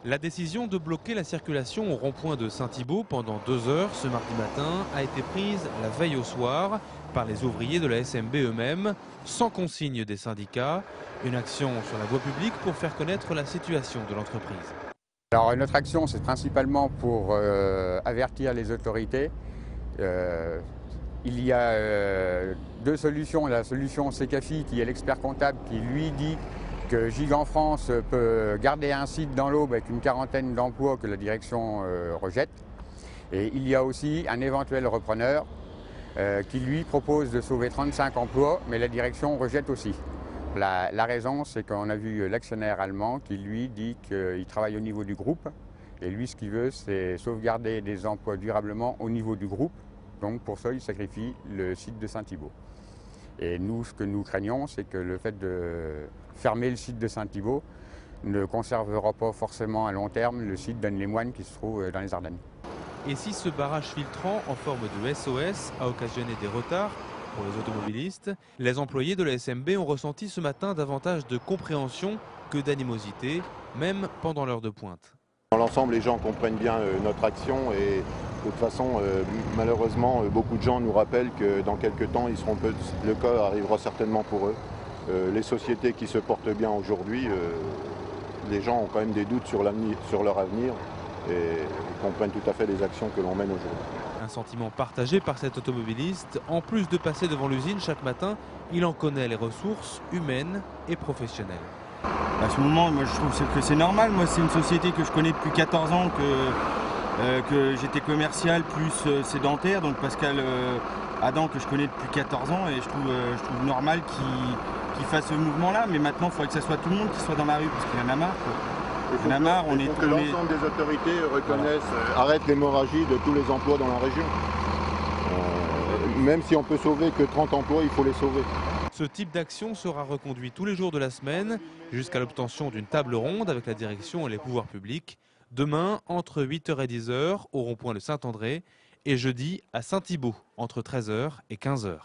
La décision de bloquer la circulation au rond-point de Saint-Thibault pendant 2 heures ce mardi matin a été prise la veille au soir par les ouvriers de la SMB eux-mêmes, sans consigne des syndicats. Une action sur la voie publique pour faire connaître la situation de l'entreprise. Alors notre action, c'est principalement pour avertir les autorités. Il y a deux solutions. La solution Secafi, qui est l'expert comptable, qui lui dit que Gigant France peut garder un site dans l'Aube avec une quarantaine d'emplois que la direction rejette. Et il y a aussi un éventuel repreneur qui lui propose de sauver 35 emplois, mais la direction rejette aussi. La raison, c'est qu'on a vu l'actionnaire allemand qui lui dit qu'il travaille au niveau du groupe. Et lui, ce qu'il veut, c'est sauvegarder des emplois durablement au niveau du groupe. Donc pour ça, il sacrifie le site de Saint-Thibault. Et nous, ce que nous craignons, c'est que le fait de fermer le site de Saint-Thibault ne conservera pas forcément à long terme le site d'Anne-les-Moines qui se trouve dans les Ardennes. Et si ce barrage filtrant en forme de SOS a occasionné des retards pour les automobilistes, les employés de la SMB ont ressenti ce matin davantage de compréhension que d'animosité, même pendant l'heure de pointe. Dans l'ensemble, les gens comprennent bien notre action et de toute façon, malheureusement, beaucoup de gens nous rappellent que dans quelques temps, le cas arrivera certainement pour eux. Les sociétés qui se portent bien aujourd'hui, les gens ont quand même des doutes sur leur avenir et comprennent tout à fait les actions que l'on mène aujourd'hui. Un sentiment partagé par cet automobiliste. En plus de passer devant l'usine chaque matin, il en connaît les ressources humaines et professionnelles. À ce moment, moi, je trouve que c'est normal. Moi, c'est une société que je connais depuis 14 ans, que j'étais commercial plus sédentaire. Donc Pascal Adam, que je connais depuis 14 ans, et je trouve normal qu'il fasse ce mouvement-là. Mais maintenant, il faudrait que ce soit tout le monde qui soit dans la rue, parce qu'il y en a marre, quoi. Il faut que l'ensemble des autorités reconnaissent, arrêtent l'hémorragie de tous les emplois dans la région. Même si on peut sauver que 30 emplois, il faut les sauver. Ce type d'action sera reconduit tous les jours de la semaine jusqu'à l'obtention d'une table ronde avec la direction et les pouvoirs publics. Demain, entre 8h et 10h au rond-point de Saint-André et jeudi à Saint-Thibault, entre 13h et 15h.